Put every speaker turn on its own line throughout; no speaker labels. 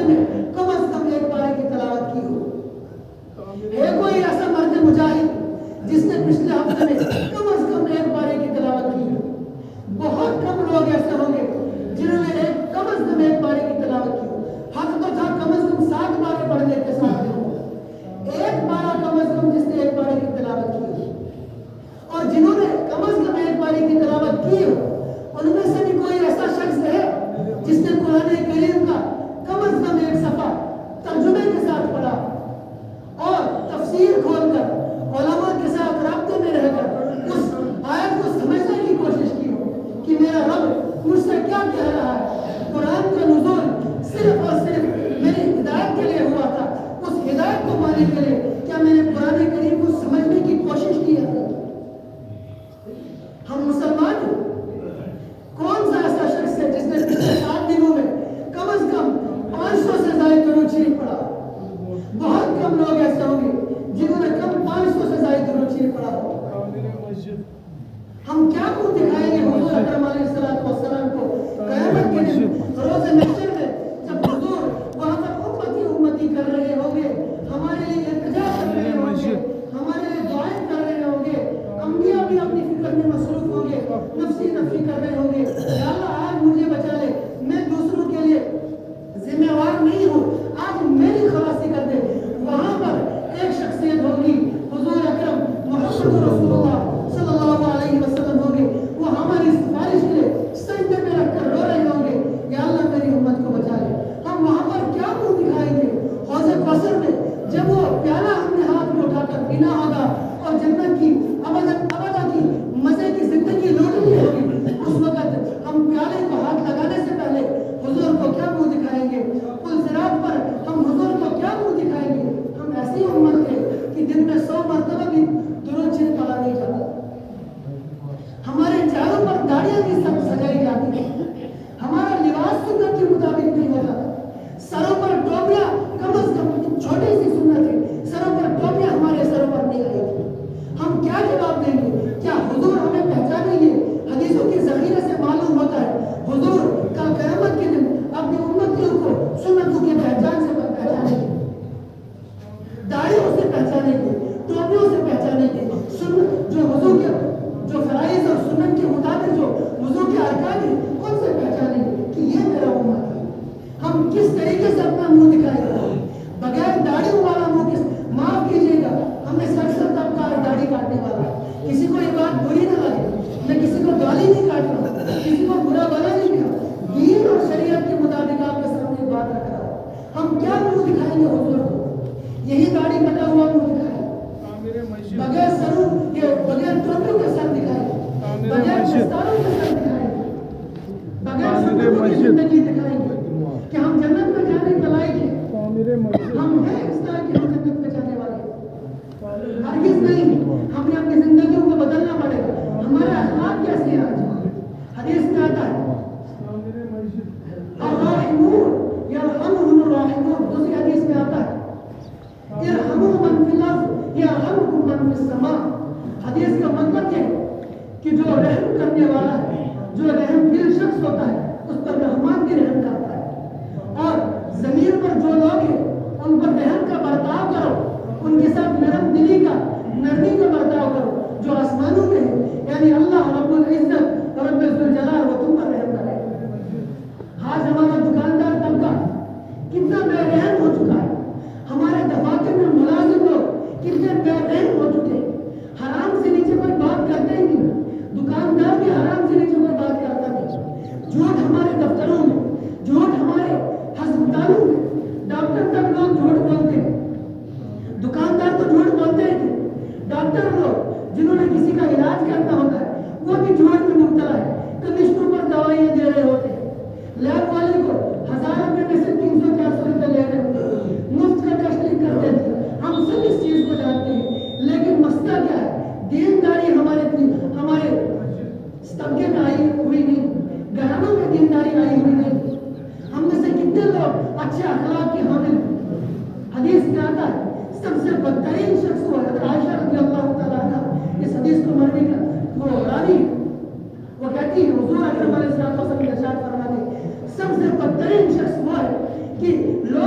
ہفتے میں کم از کم ایک پارے کی تلاوت کی ہو. ہے کوئی ایسا مرد مجاہد جس نے پچھلے ہفتے میں کم از کم ایک پارے کی تلاوت کی ہو؟ بہت کم لوگ ایسے ہوں گے جنہوں نے کم از کم ایک پارے کی تلاوت کی ہو. حق تو تھا کم از کم 7 پارے پڑھنے کے ساتھ ہو. ایک پارہ کم از کم جس نے ایک پارے کی تلاوت کی ہو. اور جنہوں نے کم از کم ایک پارے کی تلاوت کی ہو ان میں سے بھی کوئی ایسا شخص ہے جس نے قرآن کریم کا کم از کم ایک صفحہ ترجمے کے ساتھ پڑھا اور تفسیر کھول کر علماء کے ساتھ رابطے میں رہ کر اس آیت کو سمجھنے کی کوشش کی ہو کہ میرا رب مجھ سے کیا کہہ رہا ہے. قرآن کا نزول صرف اور صرف میری ہدایت کے لیے ہوا تھا. اس ہدایت کو پانے کے لیے کیا میں نے قرآن کریم کو سمجھنے کی کوشش کی ہے؟ ہم مسلمان ہیں. کون سا ایسا شخص ہے جس نے پچھلے 7 دنوں میں کم از کم 500 سے زائد درود شریف پڑھا؟ بہت کم لوگ ایسے ہوں گے جنہوں نے کم 500 سے زائد درود شریف پڑھا ہو. ہم کیا منہ دکھائیں گے حضور اکرم علیہ السلام کو قیامت کے دن روز محشر میں جب حضور وہاں پر امتی امتی کر رہے ہوں گے, ہمارے لیے التجا کر رہے ہوں گے, ہمارے لیے دعائیں کر رہے ہوں گے, انبیاء بھی اپنی فکر میں مصروف ہوں گے, نفسی نفسی کر رہے ہوں گے, یا اللہ آج مجھے بچا لے, میں دوسروں کے لیے ذمہ وار نہیں ہوں, آج میری خلاصی کر دے. وہاں پر ایک شخصیت ہوگی حضور اکرم محمد رسول اللہ صلی اللہ علیہ وسلم ہوں گے. وہ ہماری سفارش کے لیے سجدے میں رکھ کر رو رہے ہوں گے, یا اللہ میری امت کو بچا لے. ہم وہاں پر کیا منہ دکھائیں گے؟ حوض کوثر میں جب وہ پیالہ ہم نے ہاتھ میں اٹھا کر پینا ہوگا اور جنت کی ابدا کی مزے کی زندگی لوٹنی ہوگی, اس وقت ہم پیالے کو ہاتھ لگانے سے پہلے حضور کو کیا منہ دکھائیں گے؟ پل صراط پر ہم حضور کو کیا منہ دکھائیں گے؟ ہم ایسی امت ہے کہ دن میں 100 مرتبہ بھی درود شریف پڑھا نہیں جاتا. ہمارے چہروں پر داڑیاں بھی سب سجائی جاتی ہیں, ہمارا لباس سنت کے مطابق نہیں ہو جاتا. سروں پر ٹوپیاں کم از کم چھوٹی سی سنت ہے, سروں پر ٹوپیاں ہمارے سروں پر نہیں آئی تھی. ہم کیا جواب دیں گے؟ کیا حضور ہمیں پہچانیں گے؟ حدیثوں کے ذخیرے سے معلوم ہوتا ہے حضور کل قیامت کے دن اپنی امتیوں کو سنتوں کی پہچان سے پہچانیں گے, داڑھیوں سے پہچانیں گے, ٹوپیوں سے پہچانیں گے. جو حضور کے جو فرائض اور سنت کے مطابق جو وضو کے ارکان ہیں ان سے پہچانیں گے کہ یہ میرا امت ہے. ہم کس طریقے سے اپنا منہ دکھائیں گے؟ بغیر داڑھیوں والا منہ معاف کیجیے گا, ہمیں 60 طبقہ داڑھی کاٹنے والا. کسی کو یہ بات بری نہ لگے, میں کسی کو گالی نہیں کاٹ رہا, کسی کو برا بلا نہیں کیا, دین اور شریعت کے مطابق آپ کے سامنے ایک بات رکھ رہا ہوں. ہم کیا منہ دکھائیں گے حضور کو؟ یہی داڑھی کٹا ہوا منہ دکھائیں, بغیر سروں کے بغیر ٹوپیوں کے سر دکھائیں, بغیر دستاروں کے سر دکھائیں, بغیر سنتوں کی زندگی دکھائیں گے کہ ہم جنت میں جانے کے لائق ہیں. ہم ہیں اس طرح کہ ہم جنت میں جانے والے ہیں؟ ہرگز نہیں. ہم نے اپنی زندگیوں کو بدلنا پڑے گا. ہمارا اخلاق کیسے ہے آج؟ حدیث میں آتا ہے الراحمون یرحمهم الراحمون, دوسری حدیث میں آتا ہے ارحموا من فی الارض یرحمکم من فی السماء. حدیث کا مطلب یہ ہے کہ جو رحم کرنے والا ہے, جو رحم دل شخص ہوتا ہے, اس پر رحمان بھی رحم کرتا ہے. اور زمین پر جو لوگ ہیں ان پر رحم کا برتاؤ کرو, ان کے ساتھ نرم دلی کا نرمی کا برتاؤ کرو. جو آسمانوں میں ہے یعنی اللہ رب العزت رب الجلال وہ تم پر رحم کرے. آج ہمارا دکاندار طبقہ کتنا بے رحم ہو چکا ہے, ہمارے دفاتر میں ملازم لوگ کتنے بے رحم ہو چکے ہیں. حرام سے نیچے کوئی بات کرتے ہی نہیں, دکاندار بھی حرام سے نیچے کوئی بات کرتا نہیں. جھوٹ ہمارے دفتروں میں, جھوٹ ہمارے ہسپتالوں میں, ڈاکٹر تک لوگ جھوٹ بولتے ہیں. دکاندار تو جھوٹ بولتے ہیں, ڈاکٹر لوگ جنہوں نے کسی کا علاج کرنا ہوتا ہے وہ بھی جھوٹ میں مبتلا ہے. کمشنوں پر دوائیاں دے رہے ہوتے ہیں, لیب والے کو 1000 روپے میں سے 300-400 روپے لے رہے ہوتے ہیں, مفت کا ٹیسٹ لکھ کر دیتے ہیں. ہم سب اس چیز کو جانتے ہیں, لیکن مسئلہ کیا ہے؟ دینداری ہمارے طبقے میں آئی ہوئی نہیں, گھرانوں میں دینداری آئی ہوئی نہیں. ہم میں سے کتنے لوگ اچھے اخلاق کے حامل ہیں؟ حدیث میں آتا ہے سب سے بدترین شخص وہ حضرت عائشہ رضی اللہ تعالیٰ عنہ, اس حدیث کو مرنے کا وہ راوی, وہ کہتی ہے حضور اکرم علیہ السلام نے ارشاد فرماتے سب سے بدترین شخص وہ ہے کہ لوگ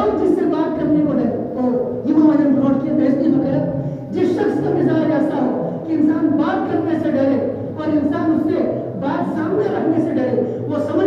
انسان بات کرنے سے ڈرے اور انسان اس سے بات سامنے رکھنے سے ڈرے. وہ سمجھ